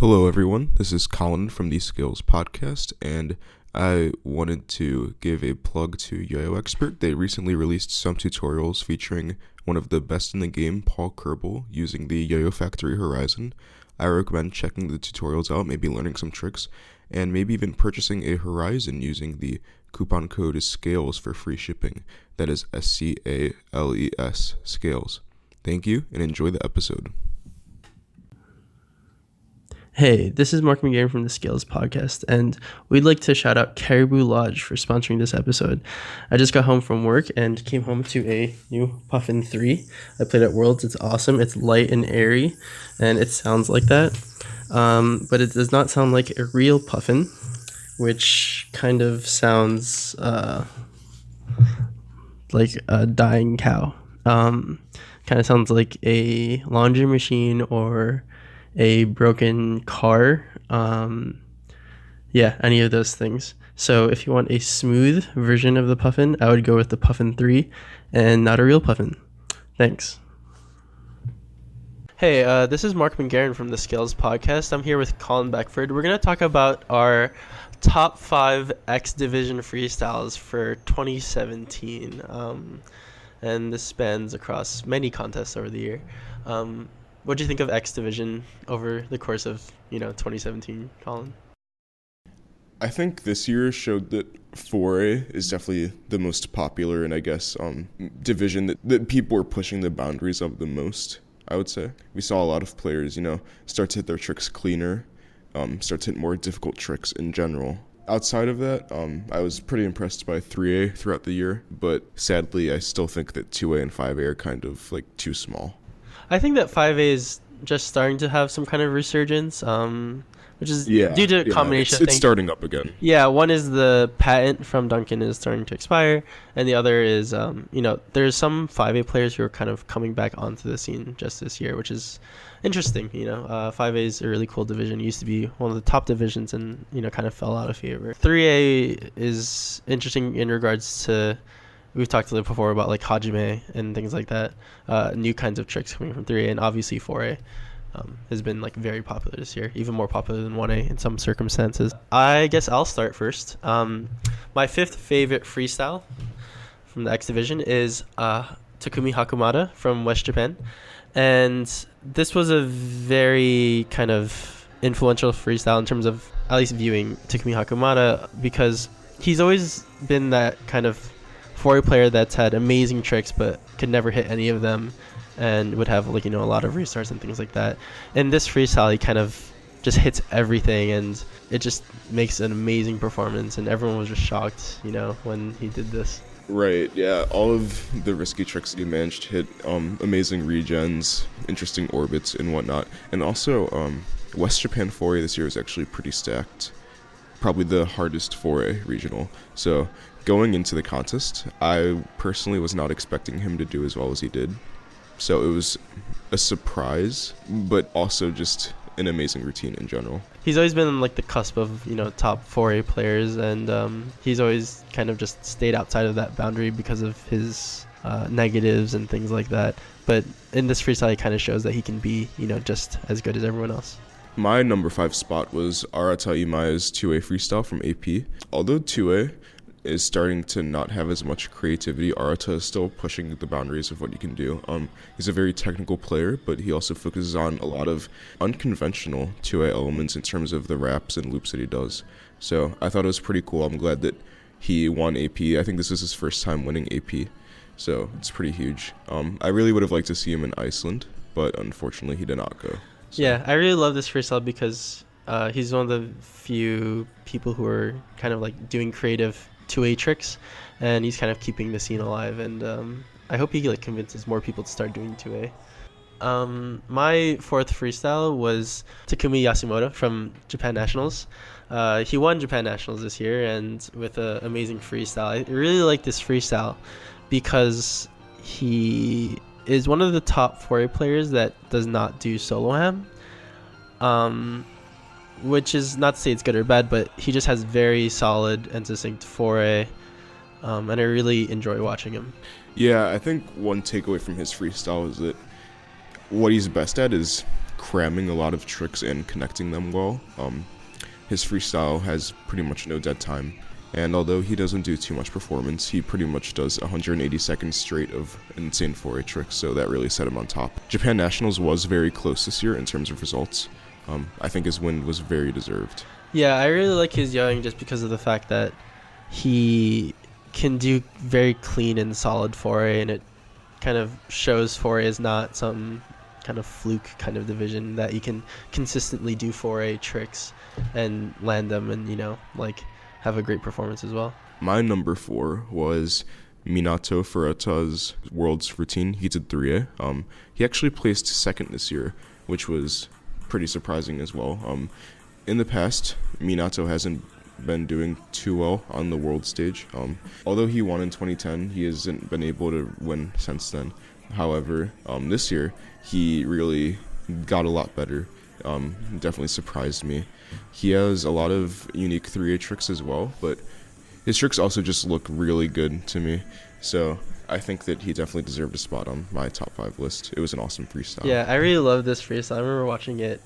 Hello, everyone. This is Colin from the Skills Podcast, and I wanted to give a plug to Yo-Yo Expert. They recently released some tutorials featuring one of the best in the game, Paul Kerbal, using the Yo-Yo Factory Horizon. I recommend checking the tutorials out, maybe learning some tricks, and maybe even purchasing a Horizon using the coupon code SCALES for free shipping. That is SCALES, SCALES. Thank you, and enjoy the episode. Hey, this is Mark Mangarin from the Skills Podcast, and we'd like to shout out Caribou Lodge for sponsoring this episode. I just got home from work and came home to a new Puffin 3. I played at Worlds. It's awesome. It's light and airy, and it sounds like that. But it does not sound like a real Puffin, which kind of sounds like a dying cow. Kind of sounds like a laundry machine or a broken car. Any of those things. So if you want a smooth version of the Puffin, I would go with the Puffin 3 and not a real Puffin. Thanks. Hey, this is Mark Mangarin from the Skills Podcast. I'm here with Colin Beckford. We're going to talk about our top 5 X Division Freestyles for 2017. And this spans across many contests over the year. What do you think of X Division over the course of, 2017, Colin? I think this year showed that 4A is definitely the most popular and division that people are pushing the boundaries of the most, I would say. We saw a lot of players, start to hit their tricks cleaner, start to hit more difficult tricks in general. Outside of that, I was pretty impressed by 3A throughout the year, but sadly I still think that 2A and 5A are kind of too small. I think that 5A is just starting to have some kind of resurgence, which is due to a combination of things. It's starting up again. Yeah, one is the patent from Duncan is starting to expire, and the other is, there's some 5A players who are kind of coming back onto the scene just this year, which is interesting. 5A is a really cool division. It used to be one of the top divisions and, kind of fell out of favor. 3A is interesting in regards to... We've talked a little before about Hajime and things like that. New kinds of tricks coming from 3A, and obviously 4A has been very popular this year, even more popular than 1A in some circumstances. I guess I'll start first. My fifth favorite freestyle from the X Division is Takumi Hakumata from West Japan, and this was a very kind of influential freestyle in terms of at least viewing Takumi Hakumata, because he's always been that kind of 4A player that's had amazing tricks but could never hit any of them and would have a lot of restarts and things like that. In this freestyle, he kind of just hits everything, and it just makes an amazing performance, and everyone was just shocked, when he did this. Right, yeah, all of the risky tricks he managed to hit, amazing regens, interesting orbits and whatnot, and also West Japan 4A this year is actually pretty stacked, probably the hardest 4A regional, so going into the contest, I personally was not expecting him to do as well as he did. So it was a surprise, but also just an amazing routine in general. He's always been on the cusp of, top 4A players, and he's always kind of just stayed outside of that boundary because of his negatives and things like that. But in this freestyle, he kind of shows that he can be, just as good as everyone else. My number 5 spot was Arata Imaya's 2A freestyle from AP. Although 2A is starting to not have as much creativity, Arata is still pushing the boundaries of what you can do. He's a very technical player, but he also focuses on a lot of unconventional 2A elements in terms of the raps and loops that he does. So I thought it was pretty cool. I'm glad that he won AP. I think this is his first time winning AP, so it's pretty huge. I really would have liked to see him in Iceland, but unfortunately he did not go. So. Yeah, I really love this freestyle because he's one of the few people who are kind of doing creative 2A tricks, and he's kind of keeping the scene alive, and I hope he convinces more people to start doing 2A. My fourth freestyle was Takumi Yasumoto from Japan Nationals. He won Japan Nationals this year, and with an amazing freestyle. I really like this freestyle because he is one of the top 4A players that does not do solo ham. Which is not to say it's good or bad, but he just has very solid and succinct 4A, and I really enjoy watching him. Yeah, I think one takeaway from his freestyle is that what he's best at is cramming a lot of tricks and connecting them well. His freestyle has pretty much no dead time, and although he doesn't do too much performance, he pretty much does 180 seconds straight of insane 4A tricks, so that really set him on top. Japan Nationals was very close this year in terms of results. I think his win was very deserved. Yeah, I really like his young just because of the fact that he can do very clean and solid 4A, and it kind of shows 4A is not some kind of fluke kind of division, that you can consistently do 4A tricks and land them and, like, have a great performance as well. My number 4 was Minato Furuta's Worlds routine. He did 3A. He actually placed second this year, which was pretty surprising as well. In the past, Minato hasn't been doing too well on the world stage. Although he won in 2010, he hasn't been able to win since then. However, this year, he really got a lot better. Definitely surprised me. He has a lot of unique 3A tricks as well, but his tricks also just look really good to me. So I think that he definitely deserved a spot on my top 5 list. It was an awesome freestyle. Yeah, I really love this freestyle. I remember watching it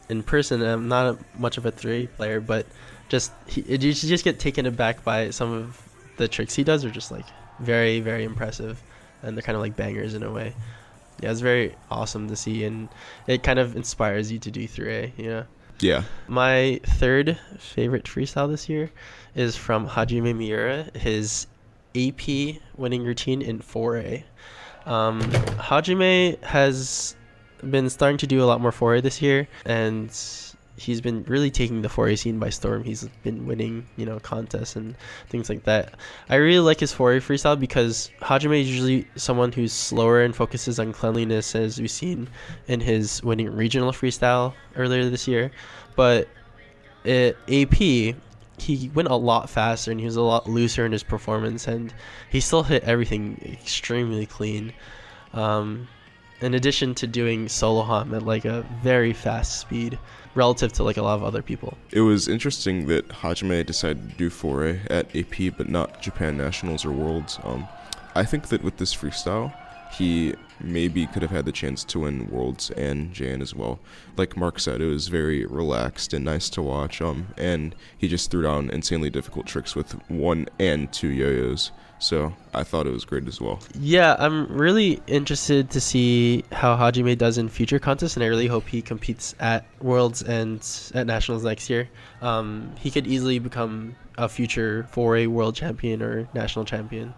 in person. I'm not much of a 3A player, but you just get taken aback by some of the tricks he does are just like very, very impressive, and they're kind of like bangers in a way. Yeah, it's very awesome to see, and it kind of inspires you to do 3A, Yeah. My third favorite freestyle this year is from Hajime Miura, his AP winning routine in 4A. Hajime has been starting to do a lot more 4A this year, and he's been really taking the 4A scene by storm. He's been winning, contests and things like that. I really like his 4A freestyle because Hajime is usually someone who's slower and focuses on cleanliness, as we've seen in his winning regional freestyle earlier this year. But at AP, he went a lot faster and he was a lot looser in his performance, and he still hit everything extremely clean. In addition to doing solo hop at like a very fast speed relative to like a lot of other people. It was interesting that Hajime decided to do 4A at AP but not Japan Nationals or Worlds. I think that with this freestyle, he maybe could have had the chance to win Worlds and JN as well. Like Mark said, it was very relaxed and nice to watch, and he just threw down insanely difficult tricks with 1 and 2 yo-yos. So I thought it was great as well. Yeah, I'm really interested to see how Hajime does in future contests, and I really hope he competes at Worlds and at Nationals next year. He could easily become a future 4A world champion or national champion,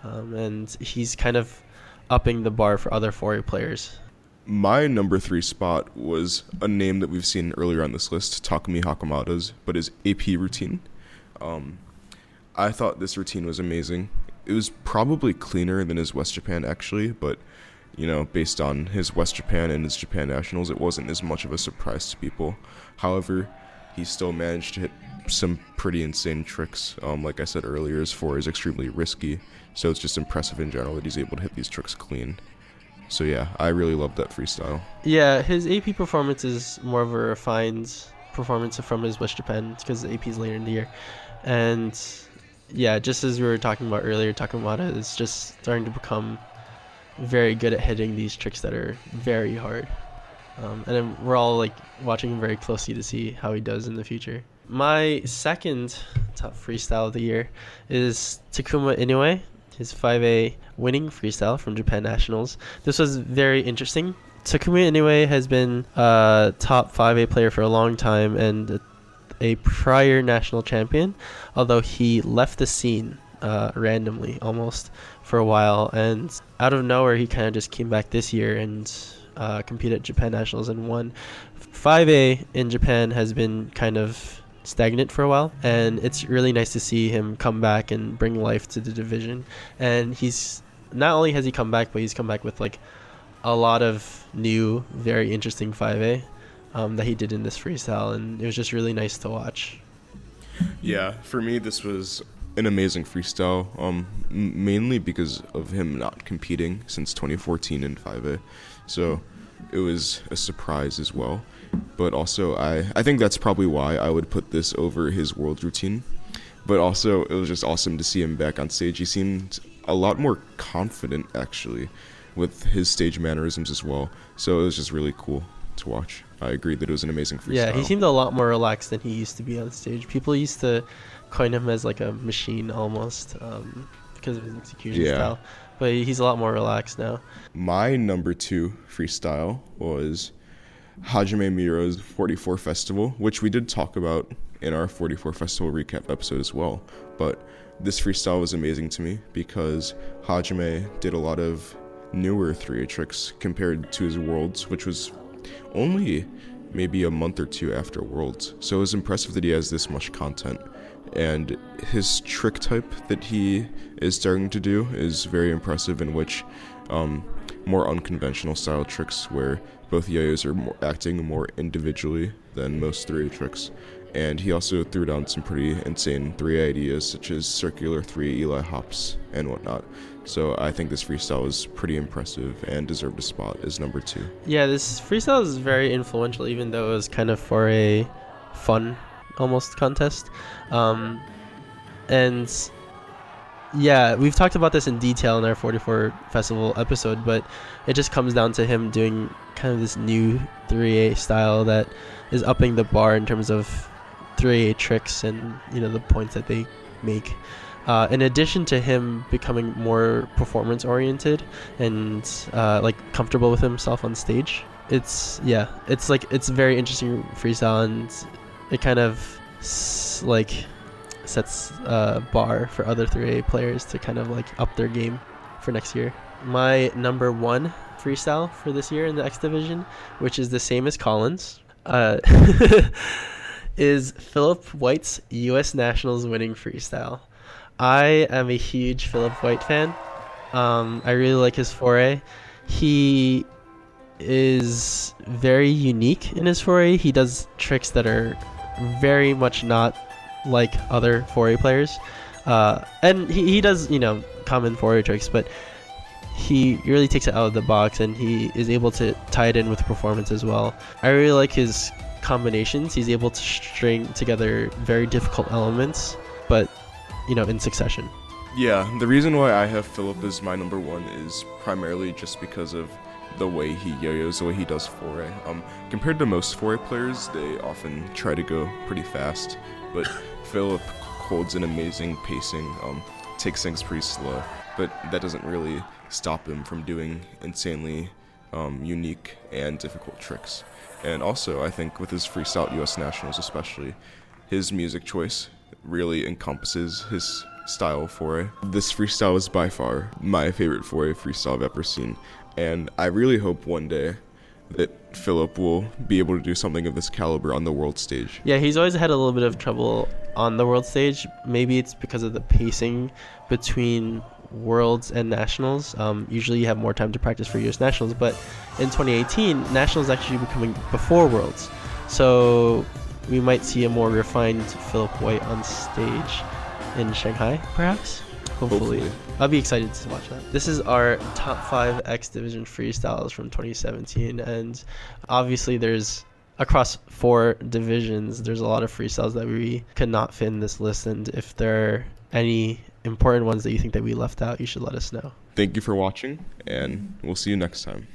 and he's kind of upping the bar for other 4A players. My number 3 spot was a name that we've seen earlier on this list, Takumi Hakamada's, but his AP routine. I thought this routine was amazing. It was probably cleaner than his West Japan actually, but based on his West Japan and his Japan Nationals, it wasn't as much of a surprise to people. However, he still managed to hit some pretty insane tricks. Like I said earlier, his 4 is extremely risky, so it's just impressive in general that he's able to hit these tricks clean. So yeah, I really loved that freestyle. Yeah, his AP performance is more of a refined performance from his West Japan because the AP is later in the year. And yeah, just as we were talking about earlier, Takamata is just starting to become very good at hitting these tricks that are very hard. And then we're all like watching him very closely to see how he does in the future. My second top freestyle of the year is Takuma Inoue, his 5A winning freestyle from Japan Nationals. This was very interesting. Takuma Inoue has been a top 5A player for a long time and a prior national champion, although he left the scene randomly almost for a while, and out of nowhere he kind of just came back this year and competed at Japan Nationals and won. 5A in Japan has been kind of stagnant for a while, and it's really nice to see him come back and bring life to the division. And he's not only has he come back, but he's come back with like a lot of new, very interesting 5A that he did in this freestyle, and it was just really nice to watch. Yeah, for me this was an amazing freestyle, mainly because of him not competing since 2014 in 5A, so it was a surprise as well. But also I think that's probably why I would put this over his world routine. But also it was just awesome to see him back on stage. He seemed a lot more confident actually with his stage mannerisms as well, so it was just really cool. to watch. I agree that it was an amazing freestyle. Yeah, he seemed a lot more relaxed than he used to be on stage. People used to coin him as like a machine almost, because of his execution style. But he's a lot more relaxed now. My number 2 freestyle was Hajime Miro's 44 Festival, which we did talk about in our 44 Festival recap episode as well. But this freestyle was amazing to me because Hajime did a lot of newer 3A tricks compared to his Worlds, which was only maybe a month or 2 after Worlds. So it was impressive that he has this much content. And his trick type that he is starting to do is very impressive, in which more unconventional style tricks where both yo-yos are acting more individually than most 3A tricks. And he also threw down some pretty insane 3A ideas, such as circular 3 Eli hops and whatnot. So I think this freestyle was pretty impressive and deserved a spot as number 2. Yeah, this freestyle is very influential, even though it was kind of for a fun almost contest. And yeah, we've talked about this in detail in our 44 Festival episode, but it just comes down to him doing kind of this new 3A style that is upping the bar in terms of 3A tricks and, you know, the points that they make. In addition to him becoming more performance oriented and like comfortable with himself on stage, it's a very interesting freestyle, and it kind of like sets a bar for other 3A players to kind of like up their game for next year. My number 1 freestyle for this year in the X Division, which is the same as Colin's, is Philip White's U.S. Nationals winning freestyle. I am a huge Philip White fan. I really like his foray. He is very unique in his foray. He does tricks that are very much not like other 4A players. And he does, you know, common 4A tricks, but he really takes it out of the box, and he is able to tie it in with performance as well. I really like his combinations. He's able to string together very difficult elements, but, you know, in succession. Yeah, the reason why I have Philip as my number 1 is primarily just because of the way he yo-yos, the way he does 4A. Compared to most 4A players, they often try to go pretty fast, but Philip holds an amazing pacing, takes things pretty slow, but that doesn't really stop him from doing insanely unique and difficult tricks. And also, I think with his freestyle US Nationals especially, his music choice really encompasses his style 4A. This freestyle is by far my favorite 4A freestyle I've ever seen, and I really hope one day that Philip will be able to do something of this caliber on the world stage. Yeah, he's always had a little bit of trouble on the world stage. Maybe it's because of the pacing between Worlds and Nationals. Usually you have more time to practice for US Nationals, but in 2018, Nationals actually becoming before Worlds. So we might see a more refined Philip White on stage in Shanghai, perhaps? Hopefully. I'll be excited to watch that. This is our top 5 X Division freestyles from 2017, and obviously there's, across 4 divisions, there's a lot of freestyles that we could not fit in this list, and if there are any important ones that you think that we left out, you should let us know. Thank you for watching, and we'll see you next time.